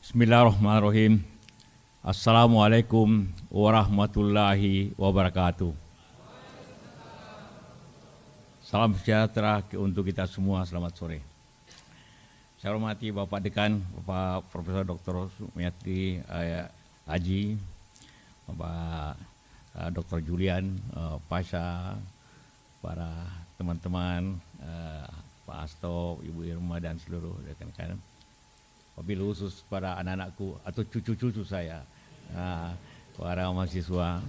Bismillahirrahmanirrahim. Assalamualaikum warahmatullahi wabarakatuh. Salam sejahtera untuk kita semua. Selamat sore. Saya hormati Bapak Dekan, Bapak Profesor Dr. Sumiati Haji, Bapak Dr. Julian, Pasha, para teman-teman, Pak Asto, Ibu Irma dan seluruh rekan-rekan. Wabil khusus pada anak-anakku atau cucu-cucu saya, para mahasiswa.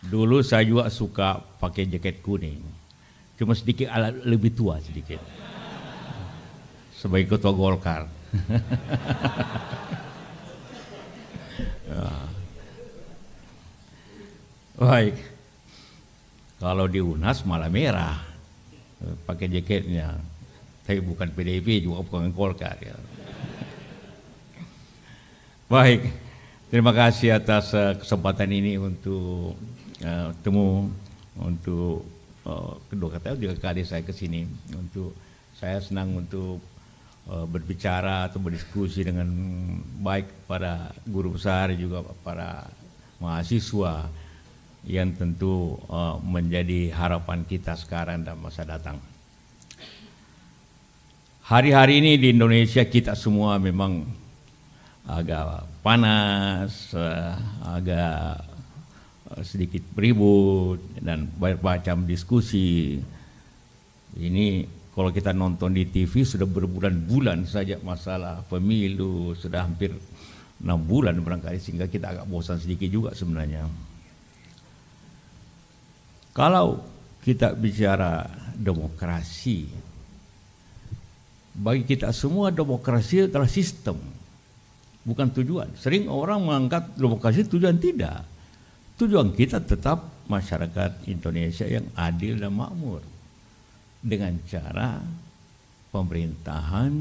Dulu saya juga suka pakai jaket kuning, cuma sedikit lebih tua sedikit, sebagai ketua Golkar. Baik, kalau di UNAS malah merah, pakai jaketnya. Tapi bukan PDIP, juga bukan Golkar. Ya. Baik, terima kasih atas kesempatan ini untuk temu untuk kedua kali saya ke sini. Untuk saya senang untuk berbicara atau berdiskusi dengan baik para guru besar juga para mahasiswa yang tentu menjadi harapan kita sekarang dan masa datang. Hari-hari ini di Indonesia kita semua memang agak panas, agak sedikit beribut dan bermacam diskusi. Ini kalau kita nonton di TV sudah berbulan-bulan saja masalah pemilu, sudah hampir 6 bulan barangkali, sehingga kita agak bosan sedikit juga sebenarnya. Kalau kita bicara demokrasi, bagi kita semua demokrasi adalah sistem, bukan tujuan. Sering orang menganggap demokrasi tujuan, tidak. Tujuan kita tetap masyarakat Indonesia yang adil dan makmur dengan cara pemerintahan,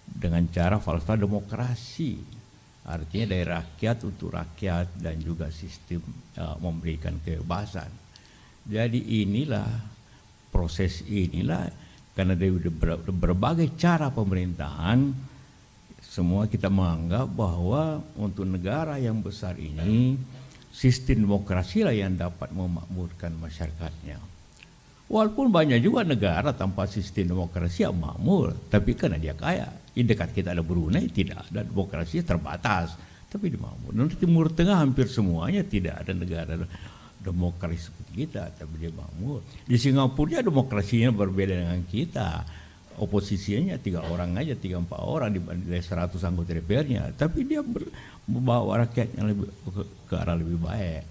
dengan cara falsafah demokrasi, artinya dari rakyat untuk rakyat dan juga sistem memberikan kebebasan. Jadi inilah proses inilah. Karena dari berbagai cara pemerintahan, semua kita menganggap bahwa untuk negara yang besar ini, sistem demokrasi lah yang dapat memakmurkan masyarakatnya. Walaupun banyak juga negara tanpa sistem demokrasi yang makmur, tapi karena dia kaya. Di dekat kita ada Brunei, tidak ada demokrasi, terbatas, tapi di makmur. Dan di Timur Tengah hampir semuanya tidak ada negara demokrasi seperti kita, tapi dia makmur. Di Singapura demokrasinya berbeda dengan kita. Oposisinya 3 orang aja, 3-4 orang dari 100 anggota DPR-nya, tapi dia membawa rakyatnya ke arah lebih baik.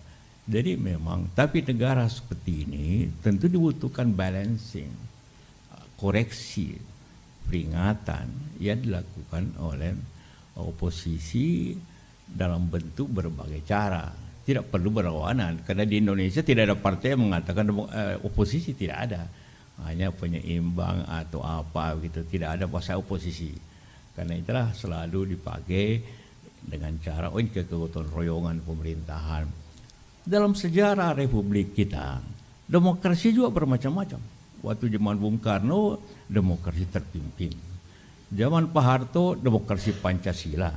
Jadi memang, tapi negara seperti ini tentu dibutuhkan balancing, koreksi, peringatan yang dilakukan oleh oposisi dalam bentuk berbagai cara. Tidak perlu berlawanan, karena di Indonesia tidak ada partai yang mengatakan oposisi, tidak ada. Hanya penyeimbang atau apa gitu, tidak ada bahasa oposisi. Karena itulah selalu dipakai dengan cara ini kegotong royongan pemerintahan. Dalam sejarah Republik kita, demokrasi juga bermacam-macam. Waktu zaman Bung Karno, demokrasi terpimpin. Zaman Pak Harto, demokrasi Pancasila.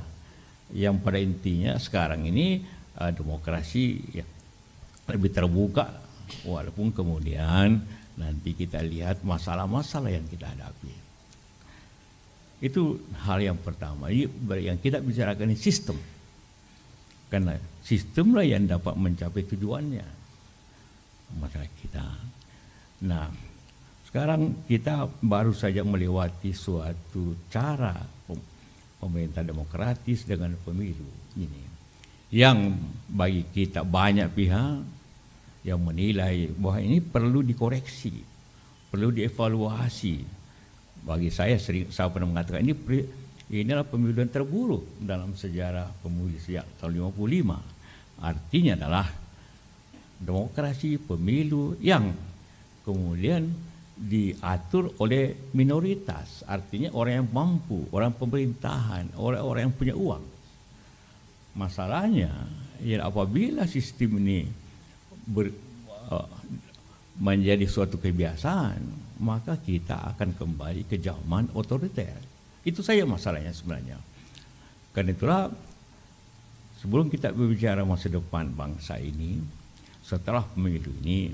Yang pada intinya sekarang ini demokrasi ya, lebih terbuka, walaupun kemudian nanti kita lihat masalah-masalah yang kita hadapi. Itu hal yang pertama. Yang kita bicarakan ini sistem, karena sistemlah yang dapat mencapai tujuannya masyarakat kita. Nah, sekarang kita baru saja melewati suatu cara pemerintah demokratis dengan pemilu ini, yang bagi kita banyak pihak yang menilai bahwa ini perlu dikoreksi, perlu dievaluasi. Bagi saya saya pernah mengatakan inilah pemilu yang terburuk dalam sejarah pemilu sejak tahun 55. Artinya adalah demokrasi pemilu yang kemudian diatur oleh minoritas, artinya orang yang mampu, orang pemerintahan, orang-orang yang punya uang. Masalahnya, ya apabila sistem ini menjadi suatu kebiasaan, maka kita akan kembali ke zaman otoriter. Itu saja masalahnya sebenarnya. Karena itulah sebelum kita berbicara masa depan bangsa ini, setelah pemilu ini,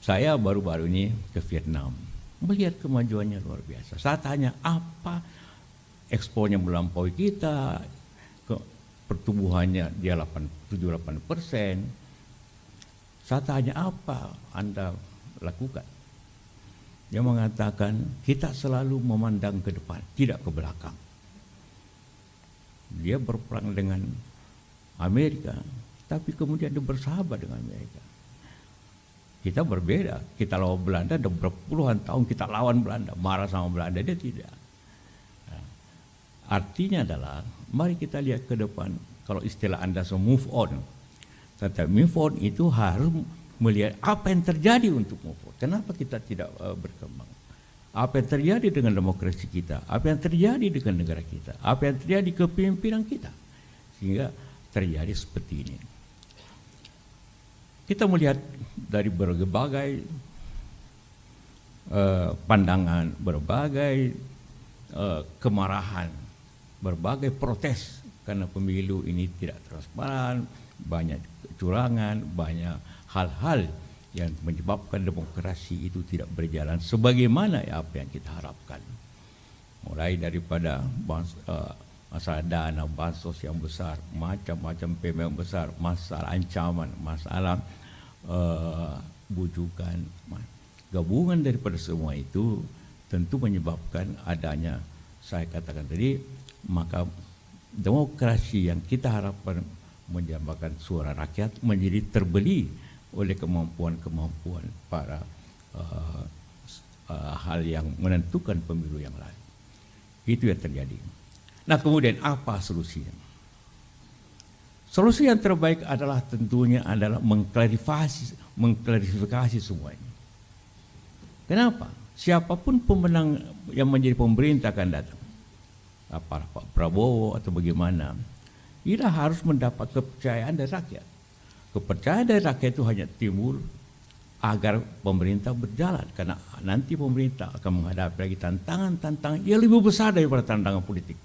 saya baru-baru ini ke Vietnam, melihat kemajuannya luar biasa. Saya tanya apa ekspornya melampaui kita, pertumbuhannya dia 7-8%. Saya tanya apa Anda lakukan? Dia mengatakan kita selalu memandang ke depan, tidak ke belakang. Dia berperang dengan Amerika, tapi kemudian dia bersahabat dengan Amerika. Kita berbeda, kita lawan Belanda, ada berpuluhan tahun kita lawan Belanda, marah sama Belanda, dia tidak. Artinya adalah, mari kita lihat ke depan, kalau istilah Anda move on. Tetapi move on itu harus melihat apa yang terjadi untuk move on. Kenapa kita tidak berkembang? Apa yang terjadi dengan demokrasi kita? Apa yang terjadi dengan negara kita? Apa yang terjadi kepemimpinan kita? Sehingga terjadi seperti ini. Kita melihat dari berbagai pandangan, berbagai kemarahan, berbagai protes karena pemilu ini tidak transparan, banyak kecurangan, banyak hal-hal yang menyebabkan demokrasi itu tidak berjalan sebagaimana apa yang kita harapkan. Mulai daripada masalah dana bansos yang besar, macam-macam pembayaran besar, masalah ancaman, masalah bujukan, gabungan daripada semua itu tentu menyebabkan adanya, saya katakan tadi, maka demokrasi yang kita harapkan menjambakan suara rakyat menjadi terbeli oleh kemampuan-kemampuan para hal yang menentukan pemilu yang lain. Itu yang terjadi. Nah, kemudian apa solusinya? Solusi yang terbaik adalah tentunya adalah mengklarifikasi semuanya. Kenapa? Siapapun pemenang yang menjadi pemerintah akan datang, apa Pak Prabowo atau bagaimana, ia harus mendapat kepercayaan dari rakyat. Kepercayaan dari rakyat itu hanya timbul agar pemerintah berjalan, karena nanti pemerintah akan menghadapi lagi tantangan-tantangan yang lebih besar daripada tantangan politik.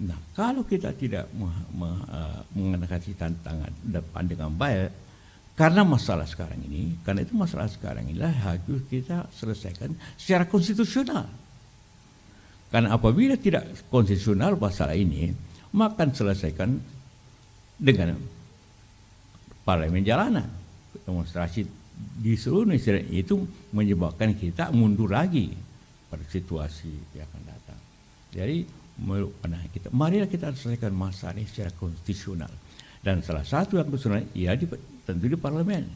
Nah, kalau kita tidak mengatasi tantangan depan dengan baik, karena masalah sekarang ini, karena itu masalah sekarang inilah harus kita selesaikan secara konstitusional. Karena apabila tidak konstitusional masalah ini, maka akan selesaikan dengan parlemen jalanan, demonstrasi di seluruh Indonesia. Itu menyebabkan kita mundur lagi pada situasi yang akan datang. Jadi marilah kita selesaikan masalah ini secara konstitusional. Dan salah satu yang konstitusional ya tentu di parlemen.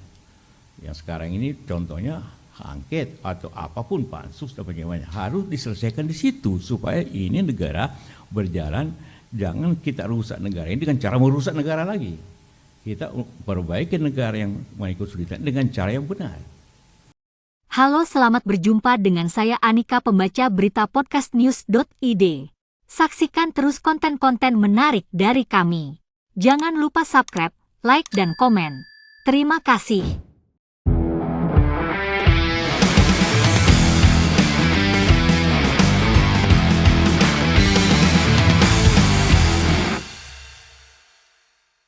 Yang sekarang ini contohnya angket atau apapun, pansus dan bagaimana, harus diselesaikan di situ supaya ini negara berjalan. Jangan kita rusak negara ini dengan cara merusak negara lagi. Kita perbaiki negara yang mengikut kesulitan dengan cara yang benar. Halo, selamat berjumpa dengan saya Anika, pembaca berita podcastnews.id. Saksikan terus konten-konten menarik dari kami. Jangan lupa subscribe, like, dan komen. Terima kasih.